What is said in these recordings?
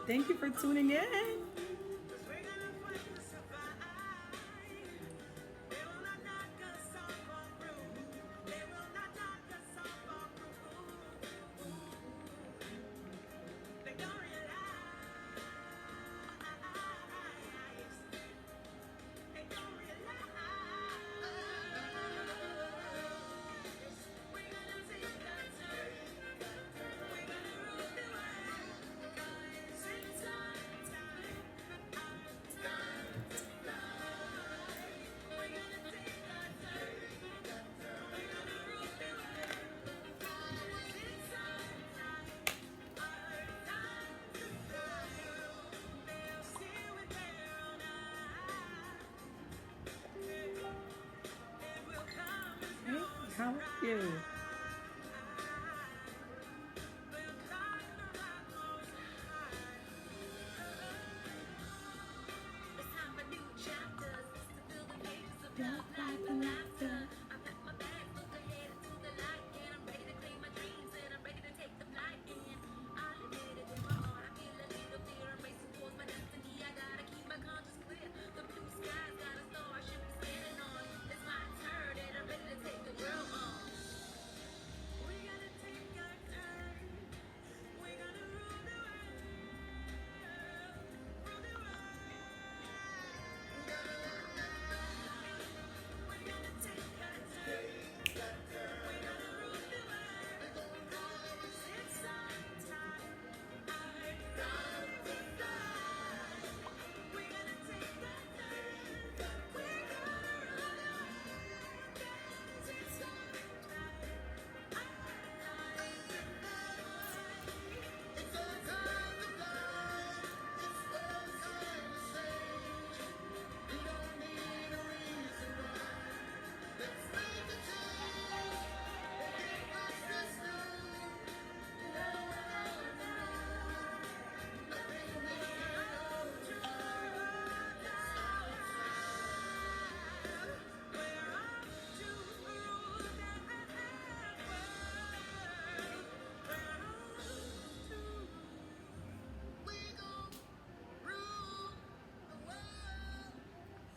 Thank you for tuning in. Hey, how are you?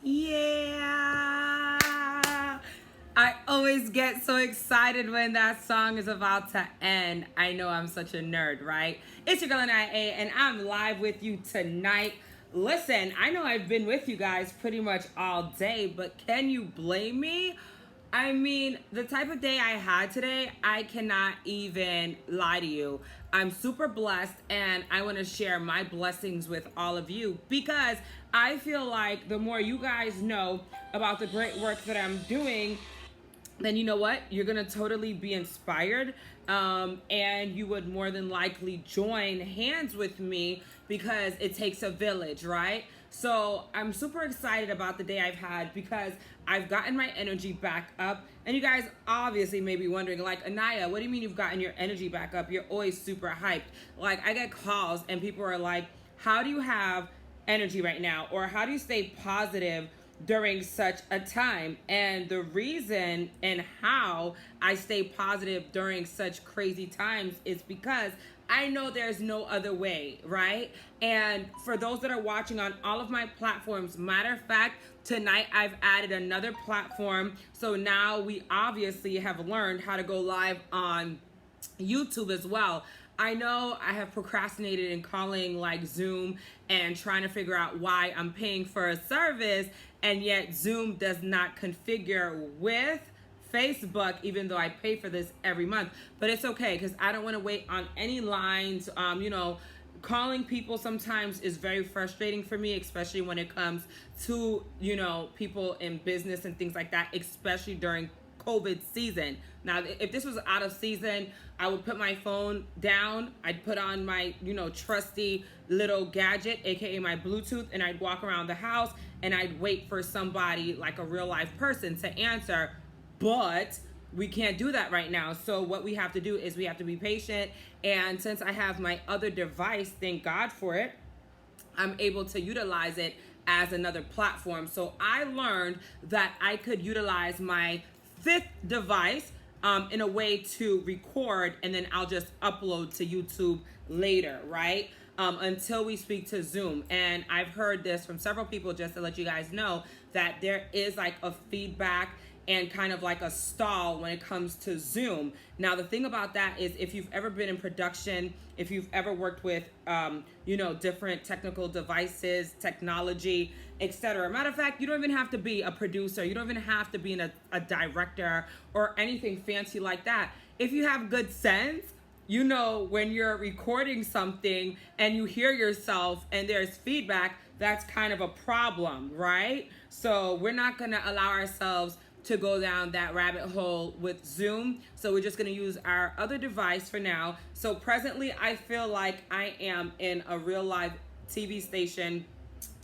Yeah. I always get so excited when that song is about to end. I know I'm such a nerd, right? It's your girl Aniya, and I'm live with you tonight. Listen, I know I've been with you guys pretty much all day, but can you blame me? I mean, the type of day I had today, I cannot even lie to you. I'm super blessed, and I want to share my blessings with all of you because I feel like the more you guys know about the great work that I'm doing, then you know what? You're going to totally be inspired. And you would more than likely join hands with me because it takes a village, right? So I'm super excited about the day I've had because I've gotten my energy back up. And you guys obviously may be wondering, like, Aniya, what do you mean you've gotten your energy back up? You're always super hyped. Like, I get calls and people are like, how do you have energy right now? Or how do you stay positive during such a time? And the reason and how I stay positive during such crazy times is because I know there's no other way, right? And for those that are watching on all of my platforms, matter of fact, tonight I've added another platform. So now we obviously have learned how to go live on YouTube as well. I know I have procrastinated in calling like Zoom and trying to figure out why I'm paying for a service, and yet Zoom does not configure with Facebook, even though I pay for this every month. But it's okay because I don't want to wait on any lines. Calling people sometimes is very frustrating for me, especially when it comes to, people in business and things like that, especially during COVID season. Now, if this was out of season, I would put my phone down. I'd put on my, trusty little gadget, aka my Bluetooth, and I'd walk around the house and I'd wait for somebody, like a real life person, to answer. But we can't do that right now. So what we have to do is we have to be patient. And since I have my other device, thank God for it, I'm able to utilize it as another platform. So I learned that I could utilize my fifth device in a way to record, and then I'll just upload to YouTube later, right? until we speak to Zoom. And I've heard this from several people, just to let you guys know that there is like a feedback and kind of like a stall when it comes to Zoom. Now, the thing about that is, if you've ever been in production, if you've ever worked with, different technical devices, technology, etc. Matter of fact, you don't even have to be a producer. You don't even have to be a director or anything fancy like that. If you have good sense, you know when you're recording something and you hear yourself and there's feedback, that's kind of a problem, right? So we're not gonna allow ourselves to go down that rabbit hole with Zoom. So we're just gonna use our other device for now. So presently, I feel like I am in a real live TV station,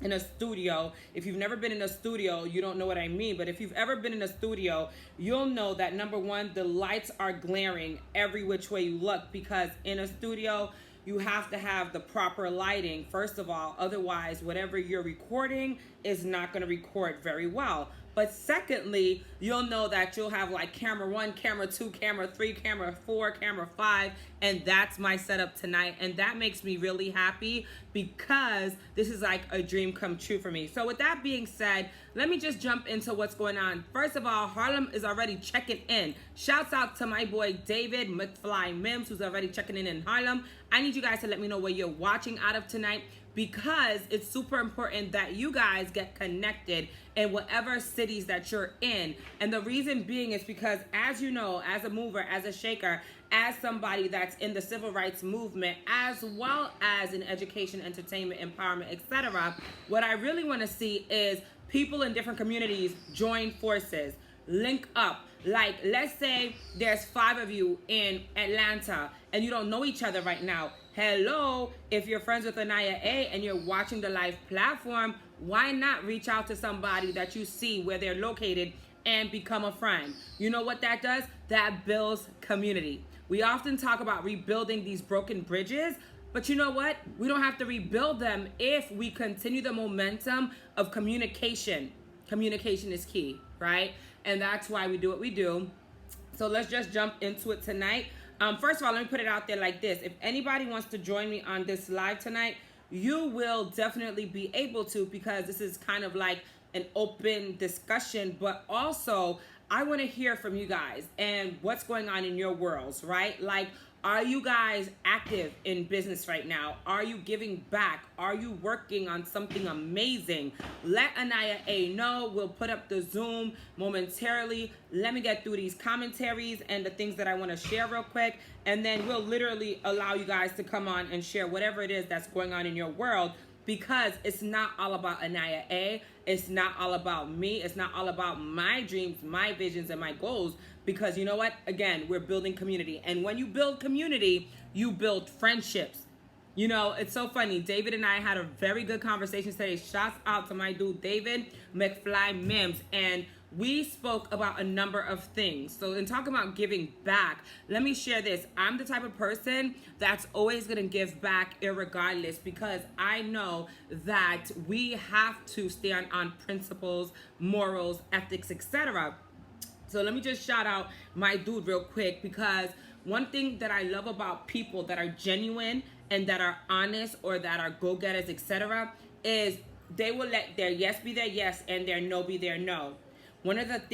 in a studio. If you've never been in a studio, you don't know what I mean. But if you've ever been in a studio, you'll know that number one, the lights are glaring every which way you look, because in a studio, you have to have the proper lighting, first of all. Otherwise, whatever you're recording is not going to record very well. But secondly, you'll know that you'll have like camera 1, camera 2, camera 3, camera 4, camera 5, and that's my setup tonight. And that makes me really happy, because this is like a dream come true for me. So with that being said, let me just jump into what's going on. First of all, Harlem is already checking in. Shouts out to my boy David McFly Mims, who's already checking in Harlem. I need you guys to let me know where you're watching out of tonight, because it's super important that you guys get connected in whatever cities that you're in. And the reason being is because, as you know, as a mover, as a shaker, as somebody that's in the civil rights movement, as well as in education, entertainment, empowerment, etc., what I really want to see is people in different communities join forces, link up. Like, let's say there's 5 of you in Atlanta and you don't know each other right now. Hello, if you're friends with Aniya A and you're watching the live platform, why not reach out to somebody that you see where they're located and become a friend? You know what that does? That builds community. We often talk about rebuilding these broken bridges, but you know what? We don't have to rebuild them if we continue the momentum of communication. Communication is key, right? And that's why we do what we do. So let's just jump into it tonight. First of all, let me put it out there like this. If anybody wants to join me on this live tonight, you will definitely be able to, because this is kind of like an open discussion, but also I want to hear from you guys and what's going on in your worlds, right? Like, are you guys active in business right now? Are you giving back? Are you working on something amazing? Let Aniya A know. We'll put up the Zoom momentarily. Let me get through these commentaries and the things that I want to share real quick, and then we'll literally allow you guys to come on and share whatever it is that's going on in your world, because it's not all about Aniya A. It's not all about me. It's not all about my dreams, my visions, and my goals. Because you know what? Again, we're building community. And when you build community, you build friendships. You know, it's so funny. David and I had a very good conversation today. Shouts out to my dude, David McFly Mims. And we spoke about a number of things. So in talking about giving back, let me share this. I'm the type of person that's always going to give back irregardless, because I know that we have to stand on principles, morals, ethics, etc. So let me just shout out my dude real quick, because one thing that I love about people that are genuine and that are honest, or that are go-getters, etc., is they will let their yes be their yes and their no be their no. One of the things